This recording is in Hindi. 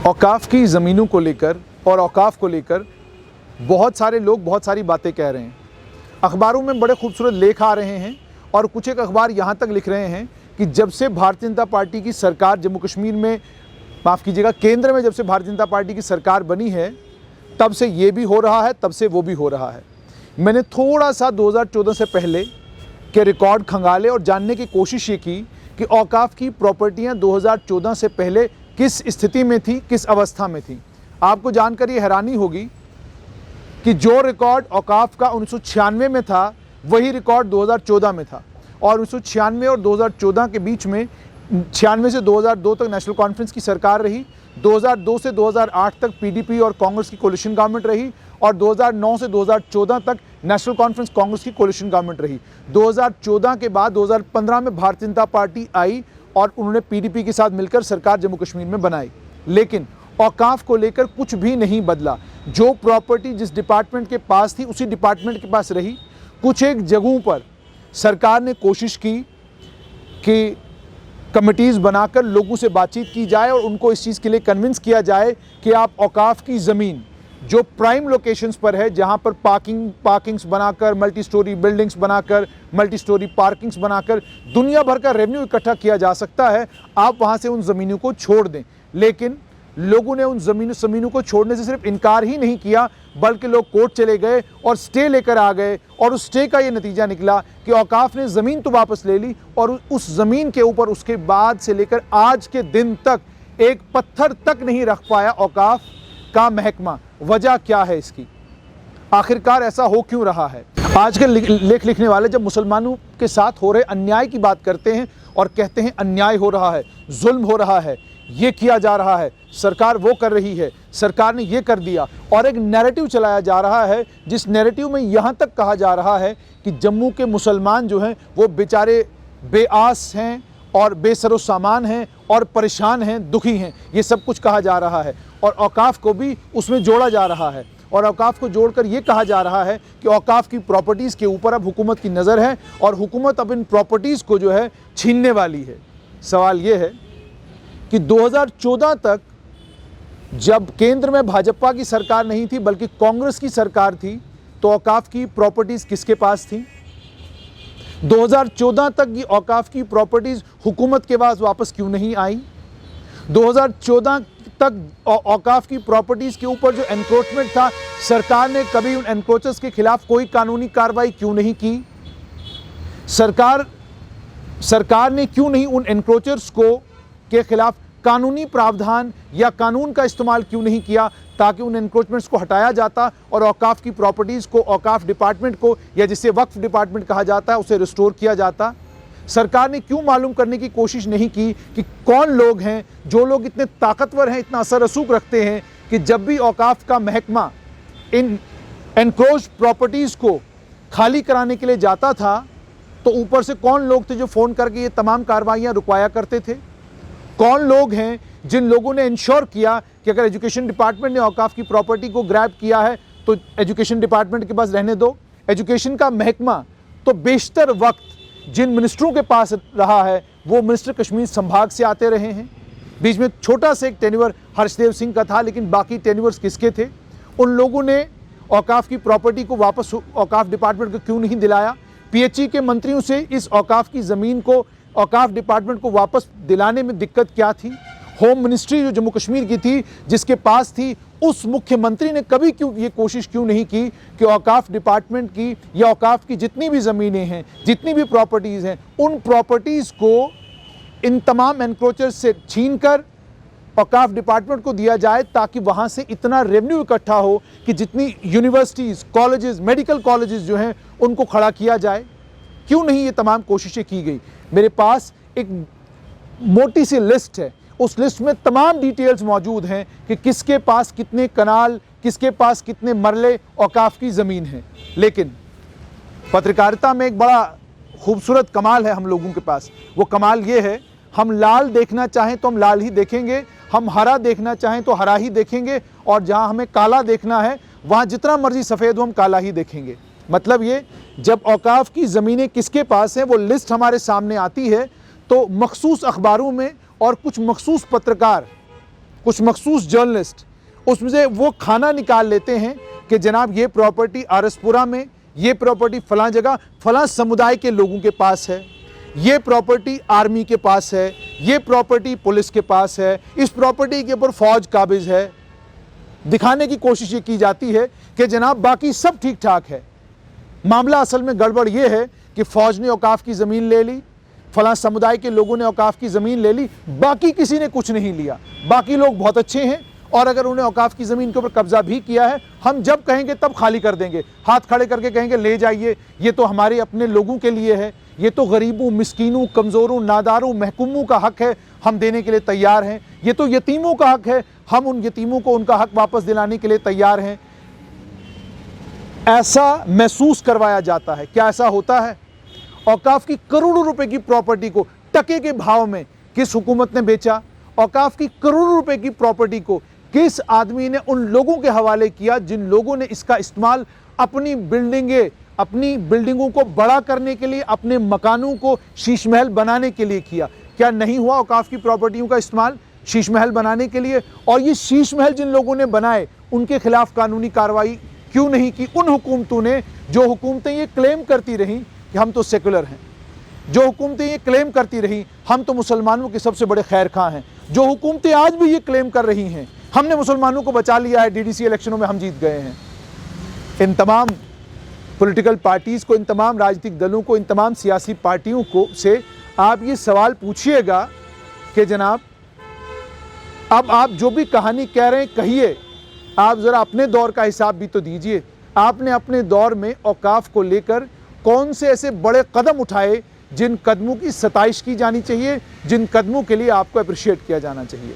औकाफ की ज़मीनों को लेकर और औकाफ को लेकर बहुत सारे लोग बहुत सारी बातें कह रहे हैं। अखबारों में बड़े खूबसूरत लेख आ रहे हैं और कुछ एक अखबार यहाँ तक लिख रहे हैं कि जब से भारतीय जनता पार्टी की सरकार जम्मू कश्मीर में, माफ़ कीजिएगा, केंद्र में जब से भारतीय जनता पार्टी की सरकार बनी है तब से ये भी हो रहा है, तब से वो भी हो रहा है। मैंने थोड़ा सा 2014 से पहले के रिकॉर्ड खंगाले और जानने की कोशिश ये की कि औकाफ की प्रॉपर्टियाँ 2014 से पहले किस स्थिति में थी, किस अवस्था में थी। आपको जानकर ये हैरानी होगी कि जो रिकॉर्ड औकाफ का 1996 में था वही रिकॉर्ड 2014 में था और 1996 और 2014 के बीच में 96 से 2002 तक नेशनल कॉन्फ्रेंस की सरकार रही, 2002 से 2008 तक पीडीपी और कांग्रेस की कोलिशन गवर्नमेंट रही और 2009 से 2014 तक नेशनल कॉन्फ्रेंस कांग्रेस की कोलिशन गवर्नमेंट रही। 2014 के बाद 2015 में भारतीय जनता पार्टी आई और उन्होंने पीडीपी के साथ मिलकर सरकार जम्मू कश्मीर में बनाई, लेकिन औकाफ को लेकर कुछ भी नहीं बदला। जो प्रॉपर्टी जिस डिपार्टमेंट के पास थी उसी डिपार्टमेंट के पास रही। कुछ एक जगहों पर सरकार ने कोशिश की कि कमिटीज़ बनाकर लोगों से बातचीत की जाए और उनको इस चीज़ के लिए कन्विंस किया जाए कि आप औकाफ की ज़मीन जो प्राइम लोकेशंस पर है, जहां पर पार्किंग्स बनाकर, मल्टी स्टोरी बिल्डिंग्स बनाकर, मल्टी स्टोरी पार्किंग्स बनाकर दुनिया भर का रेवेन्यू इकट्ठा किया जा सकता है, आप वहां से उन ज़मीनों को छोड़ दें। लेकिन लोगों ने उन ज़मीनों को छोड़ने से सिर्फ इनकार ही नहीं किया, बल्कि लोग कोर्ट चले गए और स्टे लेकर आ गए और उस स्टे का ये नतीजा निकला कि औकाफ ने ज़मीन तो वापस ले ली और उस ज़मीन के ऊपर उसके बाद से लेकर आज के दिन तक एक पत्थर तक नहीं रख पाया औकाफ का महकमा। वजह क्या है इसकी? आखिरकार ऐसा हो क्यों रहा है? आज के लेख लिखने वाले जब मुसलमानों के साथ हो रहे अन्याय की बात करते हैं और कहते हैं अन्याय हो रहा है, जुल्म हो रहा है, ये किया जा रहा है, सरकार वो कर रही है, सरकार ने ये कर दिया, और एक नैरेटिव चलाया जा रहा है जिस नैरेटिव में यहाँ तक कहा जा रहा है कि जम्मू के मुसलमान जो हैं वो बेचारे बेआस हैं और बेसरो सामान हैं और परेशान हैं, दुखी हैं, ये सब कुछ कहा जा रहा है और औकाफ को भी उसमें जोड़ा जा रहा है। और औकाफ को जोड़कर ये कहा जा रहा है कि औकाफ की प्रॉपर्टीज़ के ऊपर अब हुकूमत की नज़र है और हुकूमत अब इन प्रॉपर्टीज़ को जो है छीनने वाली है। सवाल ये है कि 2014 तक जब केंद्र में भाजपा की सरकार नहीं थी बल्कि कांग्रेस की सरकार थी, तो औकाफ की प्रॉपर्टीज़ किसके पास थी? 2014 तक ये औकाफ की प्रॉपर्टीज़ हुकूमत के पास वापस क्यों नहीं आई? 2014 तक औकाफ की प्रॉपर्टीज़ के ऊपर जो एनक्रोचमेंट था, सरकार ने कभी उन एनक्रोचर्स के खिलाफ कोई कानूनी कार्रवाई क्यों नहीं की? सरकार ने क्यों नहीं उन एनक्रोचर्स के खिलाफ कानूनी प्रावधान या कानून का इस्तेमाल क्यों नहीं किया ताकि उन एनक्रोचमेंट्स को हटाया जाता और औकाफ की प्रॉपर्टीज़ को, औकाफ डिपार्टमेंट को, या जिसे वक्फ डिपार्टमेंट कहा जाता है, उसे रिस्टोर किया जाता? सरकार ने क्यों मालूम करने की कोशिश नहीं की कि कौन लोग हैं, जो लोग इतने ताकतवर हैं, इतना असर रसूख रखते हैं कि जब भी औकाफ का महकमा इन एनक्रोच प्रॉपर्टीज़ को खाली कराने के लिए जाता था तो ऊपर से कौन लोग थे जो फ़ोन करके ये तमाम कार्रवाइयाँ रुकवाया करते थे? कौन लोग हैं जिन लोगों ने इंश्योर किया कि अगर एजुकेशन डिपार्टमेंट ने औकाफ की प्रॉपर्टी को ग्रैब किया है तो एजुकेशन डिपार्टमेंट के पास रहने दो? एजुकेशन का महकमा तो बेशतर वक्त जिन मिनिस्टरों के पास रहा है वो मिनिस्टर कश्मीर संभाग से आते रहे हैं। बीच में छोटा सा एक टेन्योर हर्षदेव सिंह का था, लेकिन बाकी टेन्योर्स किसके थे? उन लोगों ने औकाफ की प्रॉपर्टी को वापस औकाफ डिपार्टमेंट को क्यों नहीं दिलाया? पीएचई के मंत्रियों से इस औकाफ की ज़मीन को औकाफ डिपार्टमेंट को वापस दिलाने में दिक्कत क्या थी? होम मिनिस्ट्री जो जम्मू कश्मीर की थी, जिसके पास थी, उस मुख्यमंत्री ने कभी क्यों ये कोशिश क्यों नहीं की कि औकाफ डिपार्टमेंट की या औकाफ की जितनी भी ज़मीनें हैं, जितनी भी प्रॉपर्टीज़ हैं, उन प्रॉपर्टीज़ को इन तमाम एनक्रोचर्स से छीनकर औकाफ डिपार्टमेंट को दिया जाए ताकि वहाँ से इतना रेवेन्यू इकट्ठा हो कि जितनी यूनिवर्सिटीज़, कॉलेजेस, मेडिकल कॉलेजेस जो हैं उनको खड़ा किया जाए? क्यों नहीं ये तमाम कोशिशें की गई? मेरे पास एक मोटी सी लिस्ट है, उस लिस्ट में तमाम डिटेल्स मौजूद हैं कि किसके पास कितने कनाल, किसके पास कितने मरले औकाफ की ज़मीन है। लेकिन पत्रकारिता में एक बड़ा खूबसूरत कमाल है हम लोगों के पास। वो कमाल ये है, हम लाल देखना चाहें तो हम लाल ही देखेंगे, हम हरा देखना चाहें तो हरा ही देखेंगे, और जहां हमें काला देखना है वहां जितना मर्जी सफ़ेद हो हम काला ही देखेंगे। मतलब ये, जब औकाफ की ज़मीनें किसके पास हैं वो लिस्ट हमारे सामने आती है तो मखसूस अखबारों में और कुछ मखसूस पत्रकार कुछ मखसूस जर्नलिस्ट उसमें से वो खाना निकाल लेते हैं कि जनाब ये प्रॉपर्टी आरसपुरा में, ये प्रॉपर्टी फलां जगह फलां समुदाय के लोगों के पास है, ये प्रॉपर्टी आर्मी के पास है, ये प्रॉपर्टी पुलिस के पास है, इस प्रॉपर्टी के ऊपर फौज काबिज है। दिखाने की कोशिश ये की जाती है कि जनाब बाकी सब ठीक ठाक है। मामला असल में गड़बड़ ये है कि फौज ने औकाफ की ज़मीन ले ली, फलां समुदाय के लोगों ने औकाफ की ज़मीन ले ली, बाकी किसी ने कुछ नहीं लिया। बाकी लोग बहुत अच्छे हैं और अगर उन्हें औकाफ की ज़मीन के ऊपर कब्जा भी किया है, हम जब कहेंगे तब खाली कर देंगे, हाथ खड़े करके कहेंगे ले जाइए, ये तो हमारे अपने लोगों के लिए है, ये तो गरीबों, मिस्कीनों, कमज़ोरों, नादारों, महकूमों का हक है, हम देने के लिए तैयार हैं। ये तो यतीमों का हक है, हम उन यतीमों को उनका हक वापस दिलाने के लिए तैयार हैं। ऐसा महसूस करवाया जाता है। क्या ऐसा होता है? औकाफ की करोड़ों रुपए की प्रॉपर्टी को टके के भाव में किस हुकूमत ने बेचा? औकाफ की करोड़ों रुपए की प्रॉपर्टी को किस आदमी ने उन लोगों के हवाले किया जिन लोगों ने इसका इस्तेमाल अपनी बिल्डिंगों को बड़ा करने के लिए, अपने मकानों को शीश महल बनाने के लिए किया? क्या नहीं हुआ औकाफ की प्रॉपर्टियों का इस्तेमाल शीश महल बनाने के लिए? और ये शीश महल जिन लोगों ने बनाए उनके खिलाफ कानूनी कार्रवाई क्यों नहीं की? उन हुकूमतों ने, जो हुकूमतें ये क्लेम करती रहीं कि हम तो सेकुलर हैं, जो हुकूमतें ये क्लेम करती रहीं हम तो मुसलमानों के सबसे बड़े खैर खां हैं, जो हुकूमतें आज भी ये क्लेम कर रही हैं हमने मुसलमानों को बचा लिया है, डीडीसी इलेक्शनों में हम जीत गए हैं। इन तमाम पॉलिटिकल पार्टीज़ को, इन तमाम राजनीतिक दलों को, इन तमाम सियासी पार्टियों को से आप ये सवाल पूछिएगा कि जनाब अब आप जो भी कहानी कह रहे हैं कहिए, आप ज़रा अपने दौर का हिसाब भी तो दीजिए। आपने अपने दौर में औकाफ को लेकर कौन से ऐसे बड़े कदम उठाए जिन कदमों की सताइश की जानी चाहिए, जिन कदमों के लिए आपको अप्रिशिएट किया जाना चाहिए?